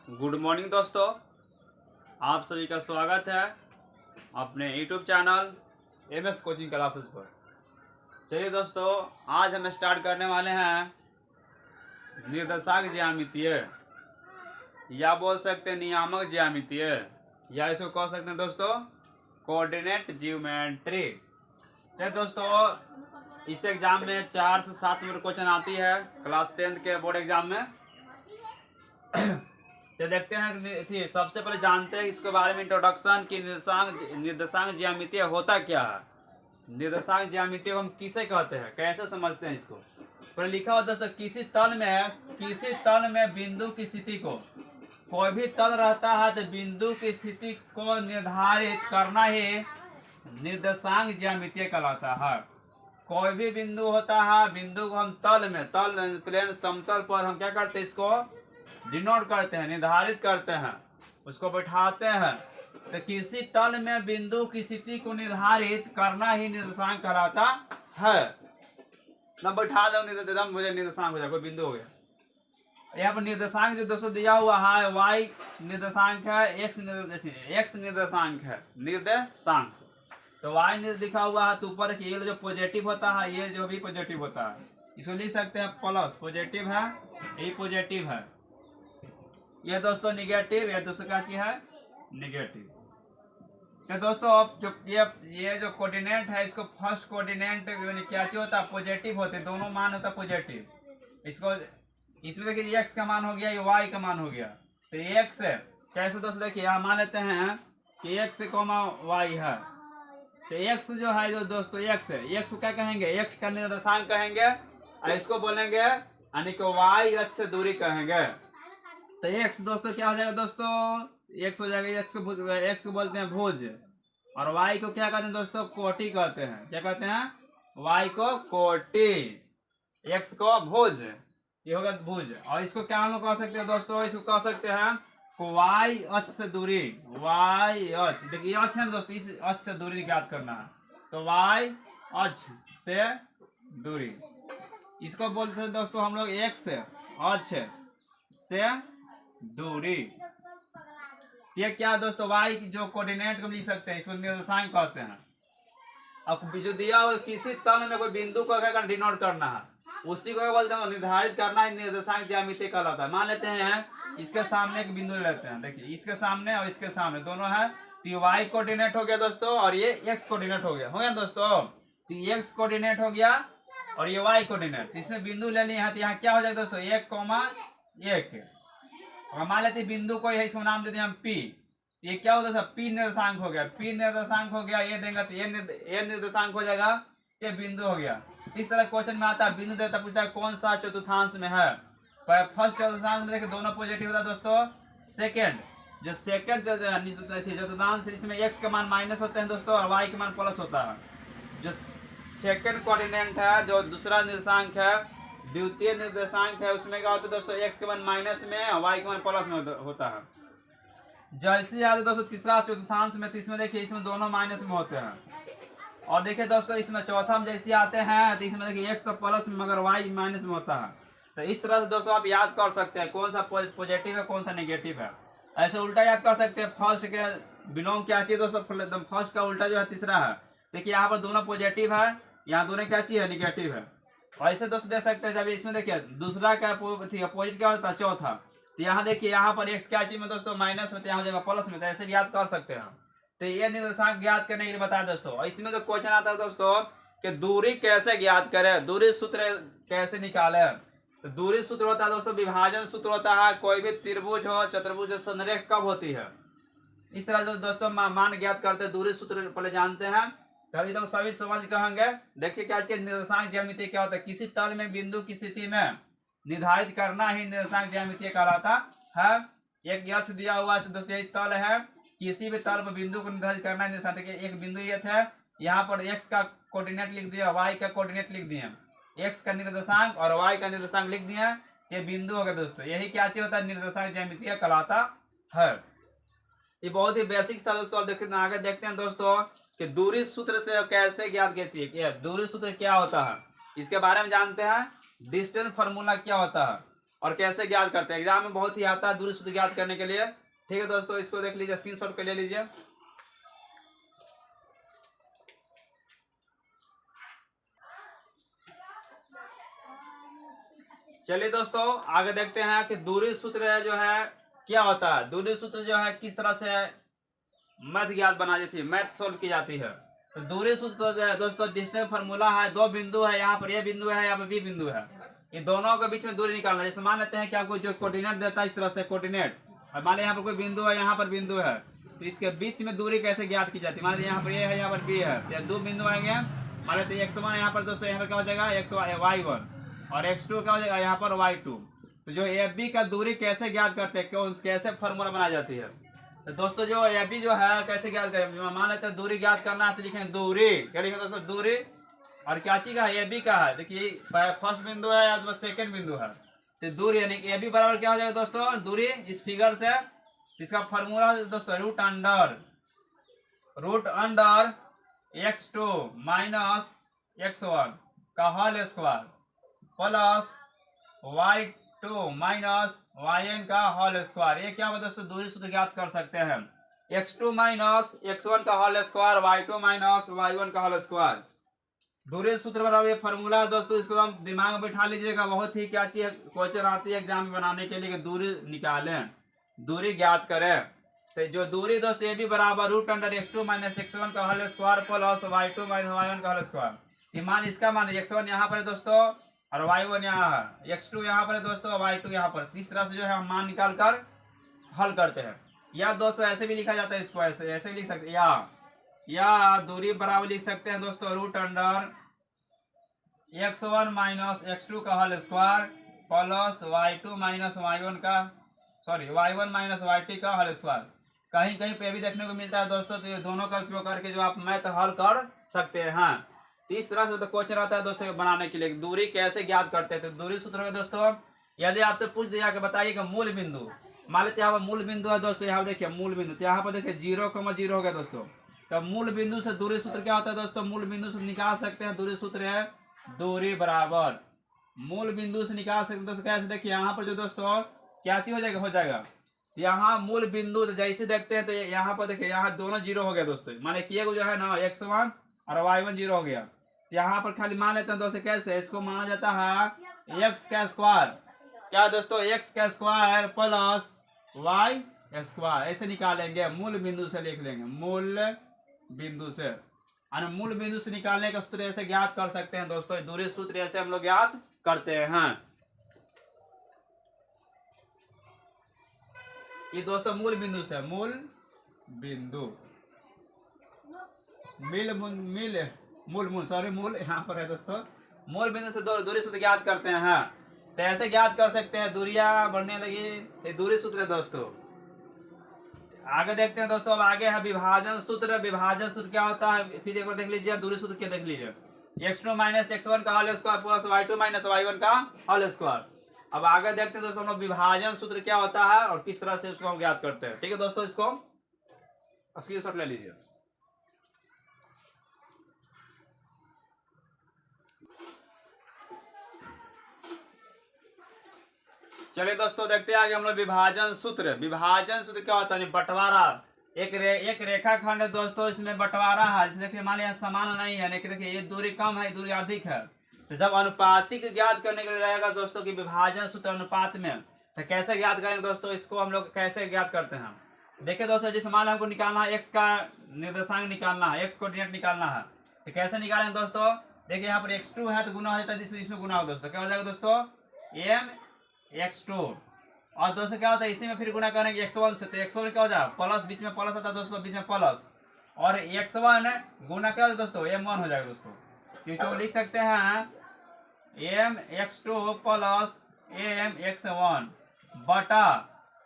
Good morning दोस्तों, आप सभी का स्वागत है अपने YouTube channel MS coaching classes पर। चलिए दोस्तों, आज हम स्टार्ट करने वाले हैं निर्देशांक ज्यामितीय, या बोल सकते हैं नियामक ज्यामितीय, या इसको कह सकते हैं दोस्तों कोऑर्डिनेट ज्योमेट्री। चलिए दोस्तों, इस एग्जाम में 4 से 7 नंबर क्वेश्चन आती है क्लास 10 के बोर्ड एग्जाम में। तो देखते हैं, थी सबसे पहले जानते हैं इसके बारे में इंट्रोडक्शन कि निर्देशांक ज्यामितीय होता क्या है। निर्देशांक ज्यामितीय हम किसे कहते हैं, कैसे समझते हैं इसको। पर लिखा हुआ दोस्तों, किसी तल में बिंदु की स्थिति को, कोई भी तल रहता है तो बिंदु की स्थिति को निर्धारित करना ही निर्देशांक ज्यामितीय कहलाता है। कोई भी बिंदु होता है, बिंदु को हम तल प्लेन समतल पर हम क्या करते हैं, इसको डिनोट करते हैं, निर्धारित करते हैं, उसको बैठाते हैं। तो किसी तल में बिंदु की स्थिति को निर्धारित करना ही निर्देशांक कहलाता है। ना बैठा दो एकदम मुझे निर्देशांक हो जाए, कोई बिंदु हो गया। यहाँ पर निर्देशांक जो दोस्तों दिया हुआ है, y निर्देशांक है, x निर्देशांक है, निर्देशांक। तो y लिखा हुआ है, तो ऊपर ये जो पॉजिटिव होता है, ये जो भी पॉजिटिव होता है, इसको लिख सकते हैं प्लस, पॉजिटिव है, ये पॉजिटिव है। ये दोस्तों निगेटिव, ये दूसरा क्या चीज है, निगेटिव। तो दोस्तों अब जो ये जो कोऑर्डिनेट है, इसको फर्स्ट कोऑर्डिनेट क्या चीज होता है, पॉजिटिव होते, दोनों मान होता पॉजिटिव। इसको इसमें देखिए x का मान हो गया, ये y का मान हो गया। तो x कैसे दोस्तों, देखिए यहाँ मान लेते हैं कि x, y है। तो x जो है, जो दोस्तों x है, x को क्या कहेंगे, x का निर्देशांक कहेंगे, और इसको बोलेंगे यानी कि y अक्ष से दूरी कहेंगे। तो x दोस्तों क्या हो जाएगा, दोस्तों x हो जाएगा, x को बोलते हैं भुज, और y को क्या कहते हैं दोस्तों, कोटि कहते हैं। क्या कहते हैं, y को कोटि, x को भुज, ये होगा भुज। और इसको क्या हम लोग कह सकते हैं दोस्तों, इसको कह सकते हैं y अक्ष से दूरी, y अक्ष, देखिए अक्ष है दोस्तों, इस अक्ष से दूरी ज्ञात करना है, तो y अक्ष से दूरी, इसको बोलते हैं दोस्तों हम लोग x अक्ष से दूरी। ये क्या दोस्तों, y की जो कोऑर्डिनेट को लिख सकते हैं, इसको निर्देशांक कहते हैं। अब जो दिया हुआ किसी तल में कोई बिंदु को क्या डिनोट करना है, उसी को बोलते हैं निर्धारित करना है, निर्देशांक ज्यामितीय कहलाता है। मान लेते हैं इसके सामने एक बिंदु ले लेते हैं, देखिए इसके सामने और इसके सामने दोनों है, तो ये y कोऑर्डिनेट हो गया दोस्तों, और ये x कोऑर्डिनेट हो गया दोस्तों। तो ये x कोऑर्डिनेट हो गया और ये y कोऑर्डिनेट, इसमें बिंदु ले लिए हैं, तो यहाँ क्या हो जाएगा दोस्तों, 1,1। और मान लेते बिंदु को है, इसको नाम दे दिया हम P। ये क्या होता है, P निर्देशांक हो गया, P निर्देशांक हो गया, ये देंगे तो ये निर्देशांक हो जाएगा, ये बिंदु हो गया। इस तरह क्वेश्चन में आता है, बिंदु देता पूछता है कौन सा चतुर्थांश में है। फर्स्ट चतुर्थांश में देखिए दोनों पॉजिटिव होता है दोस्तों। सेकंड चतुर्थांश, इसमें x का मान माइनस होते हैं दोस्तों, और y का मान प्लस होता है। जो सेकंड कोऑर्डिनेट है, जो दूसरा निर्देशांक है, द्वितीय निर्देशांक है, उसमें क्या होता है दोस्तों, x का मान माइनस में और y का मान प्लस में होता है। जैसे आता है दोस्तों तीसरा चतुर्थांश में, इसमें देखिए इसमें दोनों माइनस में होते हैं। और देखिए दोस्तों इसमें चौथा में जैसे आते हैं, तो इसमें देखिए x तो प्लस में मगर y माइनस में होता है। तो इस तरह से दोस्तों आप याद कर सकते हैं कौन सा पॉजिटिव है, कौन सा नेगेटिव है। ऐसे उल्टा याद कर सकते हैं, फर्स्ट के बिलोंग क्या चाहिए दोस्तों, फर्स्ट का उल्टा जो है तीसरा है। देखिए यहाँ पर दोनों पॉजिटिव है, यहाँ दोनों क्या चाहिए, निगेटिव है। और ऐसे दोस्तों देख सकते हैं, जब इसमें देखिए दूसरा क्या अपोजिट क्या होता है, चौथा, तो यहाँ देखिए यहाँ पर x क्या चाहिए दोस्तों, माइनस में, तो यहाँ हो जाएगा प्लस में। तो ऐसे भी याद कर सकते हैं। तो ये निर्देशांक ज्ञात करने के लिए बताया दोस्तों। और इसमें तो क्वेश्चन आता है दोस्तों कि दूरी कैसे ज्ञात करें, दूरी सूत्र कैसे निकाले। तो दूरी सूत्र होता है दोस्तों, विभाजन सूत्र होता है। कोई भी त्रिभुज हो, चतुर्भुज, संरेख कब होती है, इस तरह जो दोस्तों मान ज्ञात करते हैं, दूरी सूत्र पहले जानते हैं, तभी तो सभी समझ कहेंगे। देखिए क्या चीज निर्देशांक ज्यामितीय क्या होता है, किसी तल में बिंदु की स्थिति में निर्धारित करना ही निर्देशांक ज्यामितीय कहलाता है। एक अक्ष दिया हुआ है दोस्तों, यही तल है, किसी भी तल पर बिंदु को निर्धारित करना है निर्देशांक। एक बिंदु ये थे, यहाँ पर x का कोऑर्डिनेट लिख दिया, y का कोऑर्डिनेट लिख दिए, x का निर्देशांक और y का निर्देशांक लिख दिया, ये बिंदु हो गया दोस्तों। यही क्या चीज होता है, निर्देशांक ज्यामितीय कहलाता है। ये बहुत ही बेसिक था दोस्तों। अब आगे देखते हैं दोस्तों कि दूरी सूत्र से कैसे ज्ञात करती है, दूरी सूत्र क्या होता है, इसके बारे में जानते हैं। डिस्टेंस फार्मूला क्या होता है, और कैसे ज्ञात करते हैं, एग्जाम में बहुत ही आता है दूरी सूत्र ज्ञात करने के लिए। ठीक है दोस्तों, इसको देख लीजिए, स्क्रीनशॉट पे ले लीजिए। चलिए दोस्तों आगे देखते हैं कि दूरी सूत्र जो है क्या होता है। दूरी सूत्र जो है किस तरह से मैथ ज्ञात बना जाती है, मैथ सोल्व की जाती है। तो दूरी सूत्र जो है दोस्तों, डिस्टेंस फार्मूला है, दो बिंदु है, यहाँ पर ये बिंदु है, यहाँ पर बी बिंदु है, ये दोनों के बीच में दूरी निकालना है। जैसे मान लेते हैं कि आपको जो कोऑर्डिनेट देता है इस तरह से कोऑर्डिनेट, और मान लीजिए यहाँ पर कोई बिंदु है, यहाँ पर बिंदु है, तो इसके बीच में दूरी कैसे ज्ञात की जाती है। मान लीजिए यहाँ पर ये है, यहाँ पर बी है, तो दो बिंदु आएंगे। मान लेते हैं x1 यहाँ पर दोस्तों, यहाँ पर क्या हो जाएगा y1, और x2 क्या हो जाएगा यहाँ पर y2। तो जो ए बी का दूरी कैसे ज्ञात करते हैं, क्यों कैसे फार्मूला बनाई जाती है। तो दोस्तों जो ए बी जो है कैसे ज्ञात करें, मान लेते हैं दूरी ज्ञात करना है तो लिखेंगे दूरी, क्या लिखेंगे दोस्तों, दूरी। और क्या चीज का है, ए बी का है, देखिए फर्स्ट बिंदु है या तो सेकंड बिंदु है, तो दूरी यानी ए बी बराबर क्या हो जाएगा दोस्तों, दूरी। इस फिगर से इसका फार्मूला दोस्तों root under x2 minus x1 का whole square plus y2 minus yn का होल स्क्वायर। ये क्या होगा दोस्तों, दूरी सूत्र ज्ञात कर सकते हैं। x2 माइनस x1 का whole square, y2 minus y1 का होल स्क्वायर। दूरी सूत्र बराबर ये फॉर्मूला है दोस्तों, इसको हम दिमाग में बैठा लीजिएगा। बहुत ही क्या चीज क्वेश्चन आती है एग्जाम में बनाने के लिए कि दूरी निकालें, दूरी ज्ञात करें। तो जो दूरी दोस्तों ये भी बराबर root under x2 minus x1 का whole square plus y2 minus y1 का होल स्क्वायर। ये मान इसका मान x1 यहाँ पर है दोस्तों, और y1 यहाँ है, x2 यहाँ पर है दोस्तों, y2 यहाँ पर। इस तरह से जो है हम मान निकाल कर हल करते हैं। या दोस्तों ऐसे भी लिखा जाता है, इसको ऐसे भी लिख सकते हैं, या दूरी बराबर लिख सकते हैं दोस्तों, root under x1 minus x2 का whole square plus y2 minus y1 का y1 माइनस y2 का होल स्क्वायर। कहीं कहीं पे भी देखने को मिलता है दोस्तों, तो ये दोनों का उपयोग करके जो आप मैथ हल कर सकते हैं। तो इस तरह से तो क्वेश्चन आता है दोस्तों बनाने के लिए दूरी कैसे ज्ञात करते हैं। तो दूरी सूत्र में दोस्तों यदि आपसे पूछ दिया कि बताइएगा मूल बिंदु, मान लेते यहाँ पर मूल बिंदु है दोस्तों, यहाँ देखिए मूल बिंदु, तो यहाँ पर देखिए 0,0 हो गया दोस्तों। तो मूल बिंदु से दूरी सूत्र क्या होता है दोस्तों, मूल बिंदु से निकाल सकते हैं। दूरी सूत्र है दूरी बराबर मूल बिंदु से निकाल सकते हैं दोस्तों। कैसे देखिए यहाँ पर जो दोस्तों क्या चीज हो जाएगा यहाँ मूल बिंदु, तो जैसे देखते हैं तो यहाँ पर देखिए यहाँ दोनों 0 हो गया दोस्तों, माने किए जो है ना x1 और y1 0 हो गया। तो यहाँ पर खाली मान लेते हैं दोस्तों, कैसे इसको माना जाता है x का स्क्वायर, क्या दोस्तों x का स्क्वायर प्लस y स्क्वायर, ऐसे निकालेंगे। मूल बिंदु से लिख लेंगे, मूल बिंदु से, मूल बिंदु से निकालने का सूत्र ऐसे ज्ञात कर सकते हैं दोस्तों। दूरी सूत्र ऐसे हम लोग ज्ञात करते हैं। ये दोस्तों मूल बिंदु से, मूल बिंदु मूल यहाँ पर है दोस्तों, मूल बिंदु से दूरी सूत्र ज्ञात करते हैं। तो ऐसे ज्ञात कर सकते हैं, दूरियां बढ़ने लगी, ये दूरी सूत्र है दोस्तों। आगे देखते हैं दोस्तों, अब आगे है विभाजन सूत्र। विभाजन सूत्र क्या होता है फिर एक बार देख लीजिए, दूरी सूत्र क्या देख लीजिए, x2 माइनस x1 का whole square plus y2 minus y1 का होल स्क्वायर। अब आगे देखते हैं दोस्तों हम लोग विभाजन सूत्र क्या होता है और किस तरह से उसको हम ज्ञात करते हैं। ठीक है दोस्तों, इसको स्क्रीनशॉट ले लीजिए। चलिए दोस्तों देखते हैं आगे हम लोग विभाजन सूत्र। विभाजन सूत्र क्या होता है, बंटवारा। एक रेखाखंड है दोस्तों, इसमें बंटवारा है। जैसे देखिए मान लिया समान नहीं है, लेकिन देखिए ये दूरी कम है, दूरी अधिक है। तो जब अनुपातिक ज्ञात करने के लिए रहेगा दोस्तों कि विभाजन सूत्र अनुपात में, तो कैसे ज्ञात करेंगे दोस्तों, इसको हम लोग कैसे ज्ञात करते हैं। देखिए दोस्तों, जिस मान हमको निकालना है, एक्स का निर्देशांक निकालना है, एक्स कोऑर्डिनेट निकालना है, तो कैसे निकालेंगे दोस्तों। देखिए यहाँ पर x2 है तो गुना हो जाता है, इसमें गुना हो दोस्तों, क्या हो जाएगा दोस्तों, mx2। और दोस्तों क्या होता है, इसी में फिर गुना करेंगे x1 से, तो x1 क्या हो जाएगा प्लस, बीच में प्लस आता है दोस्तों, बीच में प्लस, और x1 गुना क्या होता है दोस्तों, m1 हो जाएगा दोस्तों। तो इसको लिख सकते हैं mx2 प्लस mx1 बटा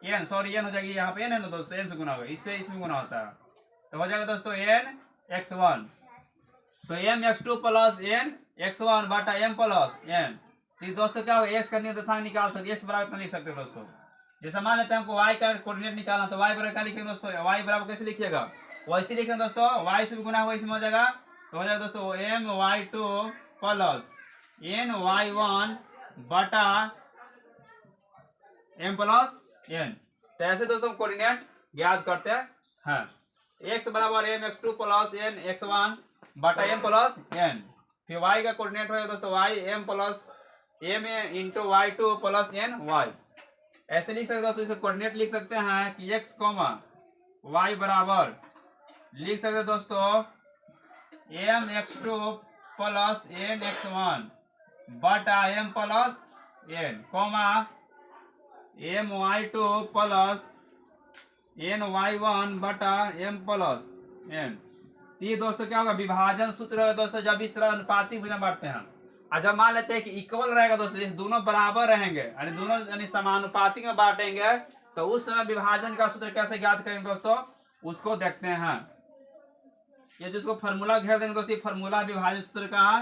n, सॉरी n हो जाएगी, यहाँ पे n है ना दोस्तों, n से गुना होगा, इससे इसमें गुना होता है, तो हो जाएगा दोस्तों nx1। तो mx2 प्लस nx1 बटा m प्लस n। तो दोस्तों क्या होगा, x का निर्देशांक निकाल सकते, x बराबर लिख सकते हैं दोस्तों। जैसे मान लेते हैं हमको y का कोऑर्डिनेट निकालना, तो y बराबर क्या लिखेंगे दोस्तों, y बराबर कैसे लिखिएगा, वैसे लिखेंगे दोस्तों, y से भी गुना होगा, इसमें हो जाएगा, तो हो जाएगा दोस्तों my2 प्लस ny1 बटा m प्लस n। तो ऐसे दोस्तों कोऑर्डिनेट ज्ञात करते हैं। x बराबर m x2 plus n x1 बटा m प्लस n। फिर y का कोऑर्डिनेट होगा दोस्तों y m plus m into y2 plus n y। ऐसे लिख सकते दोस्तों, इसे कोऑर्डिनेट लिख सकते हैं कि x कॉमा y बराबर लिख सकते दोस्तों m x2 plus n x1 बटा m plus n comma m y2 plus n y1 बटा m प्लस n। ये दोस्तों क्या होगा, विभाजन सूत्र है दोस्तों जब इस तरह अनुपातिक भुजा बांटते हैं। और जब मान लेते हैं कि इक्वल रहेगा दोस्तों, ये दोनों बराबर रहेंगे यानी दोनों यानी समानुपातिक में बांटेंगे, तो उस समय विभाजन का सूत्र कैसे ज्ञात करेंगे दोस्तों, उसको देखते हैं। ये जिसको फॉर्मूला घेर देंगे दोस्तों, फॉर्मूला विभाजन सूत्र का है।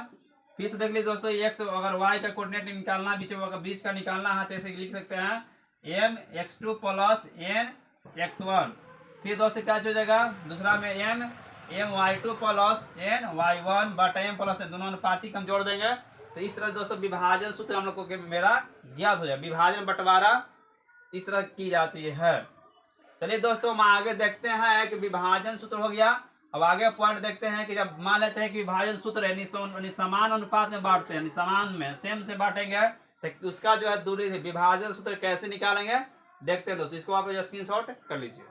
फिर से देख लीजिए दोस्तों, x अगर y का कोऑर्डिनेट निकालना बीच का निकालना है तो ऐसे लिख सकते हैं m x2 plus n x1। फिर दोस्तों क्या हो जाएगा, दूसरा में m y2 plus n y1 बटा m प्लस n, दोनों अनुपातिक हम जोड़ देंगे। तो इस तरह दोस्तों विभाजन सूत्र हम लोग को मेरा ज्ञात हो जाए। विभाजन बंटवारा इस तरह की जाती है। चलिए दोस्तों हम आगे देखते हैं कि विभाजन सूत्र हो गया। अब आगे पॉइंट देखते हैं कि जब मान लेते हैं कि विभाजन सूत्र यानी समान अनुपात में बांटते हैं, समान में सेम से बांटेंगे, तो उसका जो है दूरी विभाजन सूत्र कैसे निकालेंगे देखते हैं दोस्तों। इसको आप स्क्रीनशॉट कर लीजिए।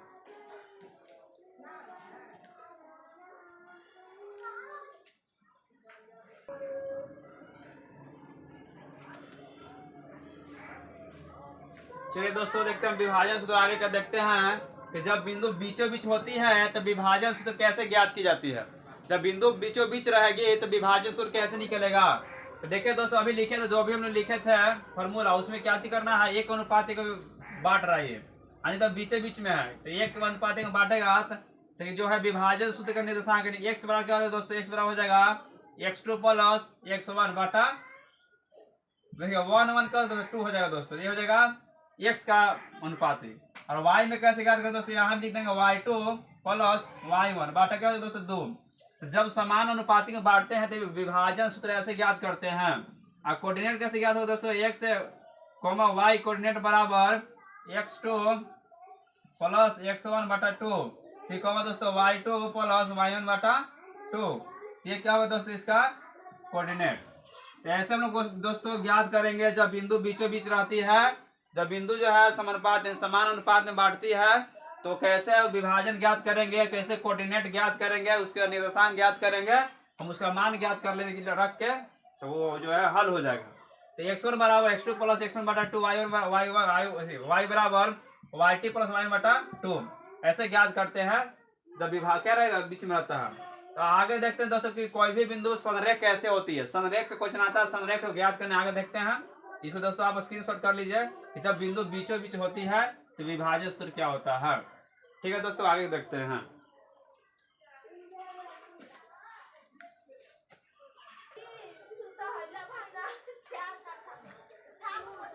चलिए दोस्तों देखते हैं विभाजन सूत्र आगे का देखते हैं कि जब बिंदु बीचों बीच होती है तो विभाजन सूत्र कैसे ज्ञात की जाती है। जब बिंदु बीचों बीच रहेगी तो विभाजन सूत्र कैसे निकलेगा। तो देखिए दोस्तों अभी लिखे थे, जो भी हमने लिखे थे फॉर्मूला, उसमें क्या चीज करना है, एक अनुपात को बांट रहा है यानी तो बीचे बीच में है तो एक अनुपात में बांटेगा तो जो है विभाजन सूत्र का निर्देशांक एक्स बराबर क्या होगा दोस्तों, एक्स बराबर हो जाएगा x2 प्लस x1 बटा देखिए 1 1 का 2 हो जाएगा दोस्तों, ये हो जाएगा x का अनुपात। और y में कैसे ज्ञात करें दोस्तों, यहाँ हम लिख देंगे y2 प्लस y1 बाटा क्या होगा दोस्तों 2। तो जब समान अनुपाति में बांटते हैं तो विभाजन सूत्र ऐसे ज्ञात करते हैं। और कोऑर्डिनेट कैसे ज्ञात होगा दोस्तों, x कॉमा y कोऑर्डिनेट बराबर x2 प्लस x1 बटा 2 ठीक होगा दोस्तों y2 प्लस y1 बटा 2। ये क्या होगा दोस्तों इसका कोऑर्डिनेट। तो ऐसे हम लोग दोस्तों ज्ञात करेंगे जब बिंदु बीचों बीच रहती है, जब बिंदु जो है समान अनुपात में बांटती है तो कैसे विभाजन ज्ञात करेंगे, कैसे कोऑर्डिनेट ज्ञात करेंगे, उसका निर्देशांक ज्ञात करेंगे, हम उसका मान ज्ञात कर लेंगे रख के, तो वो जो है हल हो जाएगा। तो x1 बराबर x2 प्लस x1 बटा 2 y बराबर y2 प्लस y बटा 2 ऐसे ज्ञात करते हैं जब विभाग क्या रहेगा बीच में रहता है। तो आगे देखते हैं दोस्तों कि कोई भी बिंदु संरेख कैसे होती है। संरेख का क्वेश्चन आता है, संरेख को ज्ञात करने आगे देखते हैं। इसको दोस्तों आप स्क्रीनशॉट कर लीजिए कि जब बिंदु बीचों बीच होती है तो विभाजन सूत्र क्या होता है। ठीक है दोस्तों आगे देखते हैं।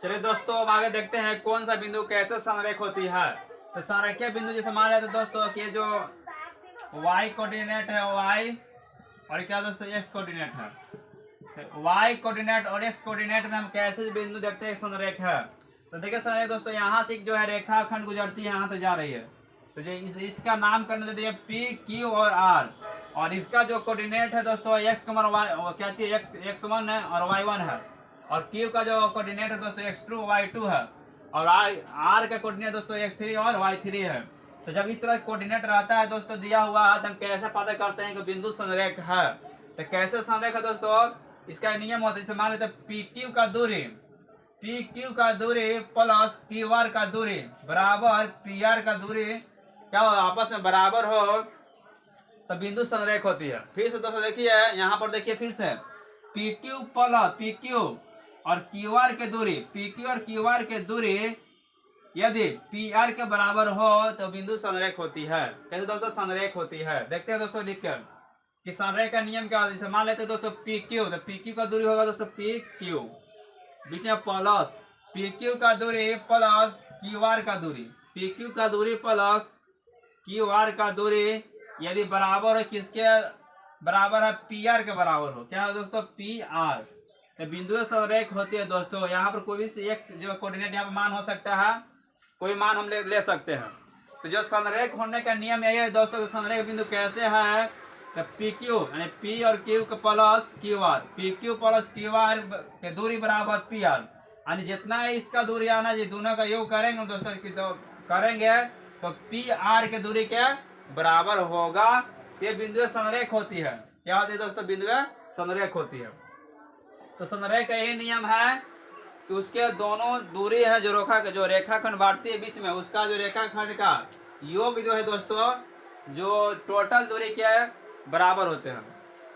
चलिए दोस्तों अब आगे देखते हैं कौन सा बिंदु कैसे संरेख होती है। तो संरेखीय बिंदु जैसे मान लेते दोस्तों कि जो y कोऑर्डिनेट है y और क्या दोस्तों x कोऑर्डिनेट है, तो y कोऑर्डिनेट और x कोऑर्डिनेट में हम कैसे बिंदु देखते हैं संरेख है। तो देखिए संरेख दोस्तों यहाँ से जो है रेखा खंड गुजरती है यहाँ तो जा रही है, तो जो इसका नाम करने देते हैं p q और r, और इसका जो कोऑर्डिनेट है दोस्तों x y क्या चीज x1 है और y1 है, और q का जो कोऑर्डिनेट है दोस्तों x2 y2 है, और r का कोऑर्डिनेट दोस्तों x3 और y3 है। तो जब इस तरह कोऑर्डिनेट रहता है दोस्तों दिया हुआ है तो हम कैसे पता करते हैं कि बिंदु संरेख है। तो कैसे संरेख है दोस्तों, इसका नियम होता है, जैसे मान लेते हैं PQ का दूरी प्लस QR का दूरी बराबर PR का दूरी क्या हो आपस में बराबर हो तो बिंदु संरेख होती है। फिर से दोस्तों देखिए यहाँ पर देखिए फिर से PQ प्लस PQ और QR के दूरी PQ और QR के दूरी यदि PR के बराबर हो तो बिंदु संरेख होती है। कैसे दोस्तों संरेख होती है देखते हैं दोस्तों लिखकर कि संरेख का नियम क्या होता है। मान लेते हैं दोस्तों PQ, तो PQ का दूरी होगा दोस्तों PQ बीच में प्लस PQ का दूरी प्लस QR का दूरी, PQ का दूरी प्लस QR का दूरी यदि बराबर हो किसके बराबर है PR के बराबर हो, क्या है दोस्तों PR। तो बिंदु संरेख होती है दोस्तों। यहाँ पर कोई भी एक जो कोऑर्डिनेट यहाँ पर मान हो सकता है, कोई मान हम ले सकते हैं। तो जो संरेख होने का नियम यही है दोस्तों, संरेख बिंदु कैसे है, तो पी क्यू यानी पी और क्यू का plus Q R, P Q plus Q R के दूरी बराबर पी आर, यानी जितना इसका दूरी आना चाहिए दोनों का योग करेंगे दोस्तों, तो करेंगे तो पी आर के दूरी के बराबर होगा। ये बिंदु संरेख होती है। क्या होती है दोस्तों, बिंदु संरेख होती है। तो संरेख का यही नियम है कि उसके दोनों दूरी है जो रेखाखंड बांटती है बीच में, उसका जो रेखाखंड का योग जो है दोस्तों, जो टोटल दूरी क्या है बराबर होते हैं।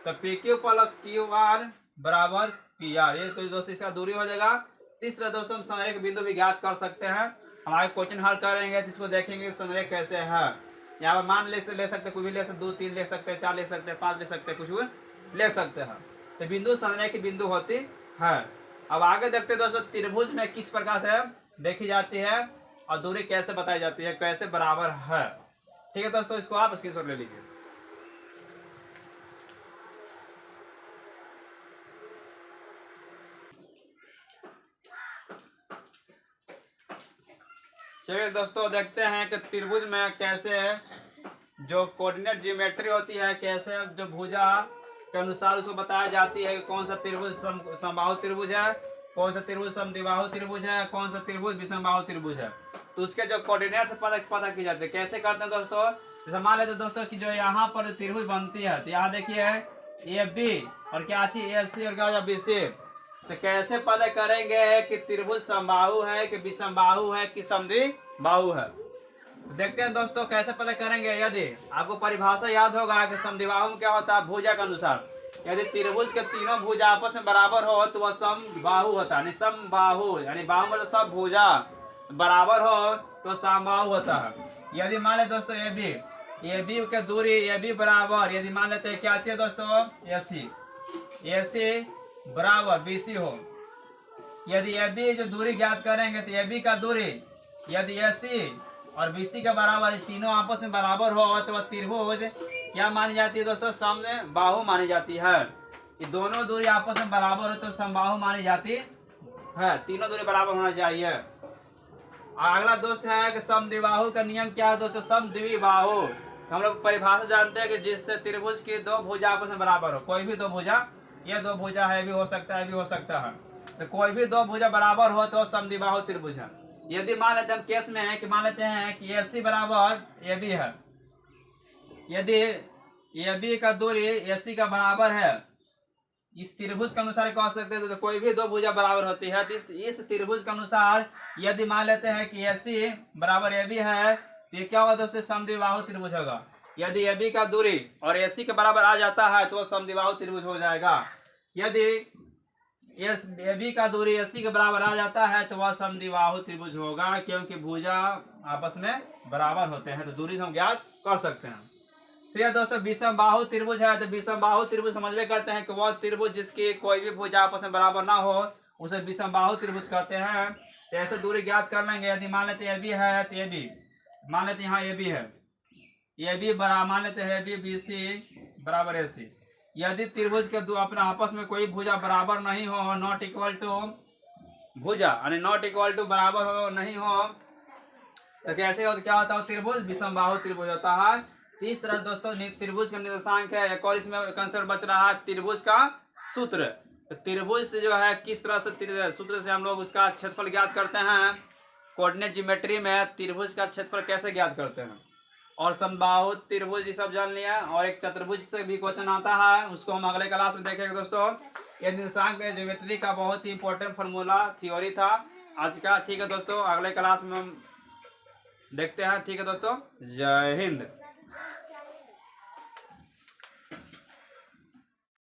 तो P Q plus Q R बराबर पी आर, ये तो दोस्तों इसका दूरी हो जाएगा। तीसरा दोस्तों हम संरेख बिंदु भी ज्ञात कर सकते हैं। हमारे क्वेश्चन हल करेंगे तो इसको देखेंगे संरेख कैसे है। यहाँ पर मान ले सकते, कोई भी ले सकते, 2 3 ले सकते, 4 ले सकते, 5 ले सकते, कुछ भी ले सकते हैं। तो बिंदु संरेख की बिंदु होती है। अब आगे देखते हैं दोस्तों, त्रिभुज में किस प्रकार से देखी जाती है और दूरी कैसे बताई जाती है, कैसे बराबर है। ठीक है दोस्तों, इसको आप स्क्रीनशॉट ले लीजिए। चलिए दोस्तों देखते हैं कि त्रिभुज में कैसे जो कोऑर्डिनेट ज्योमेट्री होती है, कैसे जो भुजा के अनुसार उसको बताया जाती है, कौन सा त्रिभुज समबाहु त्रिभुज है, कौन सा त्रिभुज समद्विबाहु त्रिभुज है, कौन सा त्रिभुज विषमबाहु त्रिभुज है। तो उसके जो कोऑर्डिनेट से पता की जाती है। कैसे करते हैं दोस्तों, जैसे मान लेते दोस्तों कि जो यहाँ पर त्रिभुज बनती है, तो यहाँ देखिए ए बी और क्या चाहिए ए सी और क्या बी सी। तो कैसे पता करेंगे कि त्रिभुज समबाहु है कि विषमबाहु है कि समद्विबाहु है। तो देखते हैं दोस्तों कैसे पता करेंगे। यदि आपको परिभाषा याद होगा कि समद्विबाहु में क्या होता है, भुजा के अनुसार यदि त्रिभुज के तीनों भुजा आपस में बराबर हो तो वह समबाहु होता है। समबाहु यानी बाहु मतलब सब भुजा बराबर हो तो समबाहु होता है। यदि मान ले दोस्तों ए बी के दूरी ए बी बराबर, यदि मान लेते हैं क्या चाहिए दोस्तों, ए सी बराबर बी सी हो। यदि ए बी जो दूरी ज्ञात करेंगे तो ए बी का दूरी यदि ए सी और बी सी के बराबर, तीनों आपस में बराबर हो तो वह त्रिभुज क्या मानी जाती है दोस्तों, समबाहु मानी जाती है। ये दोनों दूरी आपस में बराबर हो तो समबाहु मानी जाती है। तीनों दूरी बराबर होना चाहिए। अगला दोस्त है कि समद्विबाहु का नियम क्या है दोस्तों, समद्विबाहु हम लोग परिभाषा जानते हैं कि जिससे त्रिभुज की दो भुजा आपस में बराबर हो। कोई भी दो भुजा, ये दो भुजा है भी हो सकता है, भी हो सकता है, तो कोई भी दो भुजा बराबर हो तो समद्विबाहु त्रिभुज है। यदि मान लेते हम केस में है कि मान लेते हैं कि ए सी बराबर ए बी है, यदि ए बी का दूरी ए सी का बराबर है, इस त्रिभुज के अनुसार कह सकते हैं तो कोई भी दो भुजा बराबर होती है। तो इस त्रिभुज के अनुसार यदि मान लेते हैं कि ए सी बराबर ए बी है तो ये क्या होगा दोस्तों, समद्विबाहु त्रिभुज होगा। यदि ए बी का दूरी और ए सी के बराबर आ जाता है तो समद्विबाहु त्रिभुज हो जाएगा। यदि ए बी का दूरी ए सी के बराबर आ जाता है तो वह समद्विबाहु त्रिभुज होगा, क्योंकि भुजा आपस में बराबर होते हैं। तो दूरी से हम ज्ञात कर सकते हैं। फिर दोस्तों विषमबाहु त्रिभुज है, तो विषमबाहु त्रिभुज समझ में करते हैं कि वह त्रिभुज जिसकी कोई भी भुजा आपस में बराबर ना हो उसे विषमबाहु त्रिभुज कहते हैं। तो ऐसे दूरी ज्ञात कर लेंगे। यदि मान लेते ए बी है तो ए बी मान लेते यहाँ ए बी है, ए बी बराबर मान लेते हैं ए बी बी सी बराबर ए सी। यदि त्रिभुज के दो अपने आपस में कोई भुजा बराबर नहीं हो, नॉट इक्वल टू भुजा यानी नॉट इक्वल टू बराबर हो नहीं हो, तो कैसे हो, क्या होता है, त्रिभुज विषमबाहु त्रिभुज होता है। इस तरह दोस्तों त्रिभुज का निर्देशांक है। एक और इसमें कंसेप्ट बच रहा है त्रिभुज का सूत्र। तो त्रिभुज से जो है किस तरह से सूत्र से हम लोग उसका क्षेत्रफल ज्ञात करते हैं। कोऑर्डिनेट ज्योमेट्री में त्रिभुज का क्षेत्रफल कैसे ज्ञात करते हैं, और समबाहु त्रिभुज ये सब जान लिया। और एक चतुर्भुज से भी क्वेश्चन आता है, उसको हम अगले क्लास में देखेंगे दोस्तों। ये निर्देशांक ज्योमेट्री का बहुत ही इंपॉर्टेंट फार्मूला थ्योरी था आज का। ठीक है दोस्तों, अगले क्लास में हम देखते हैं। ठीक है दोस्तों, जय हिंद।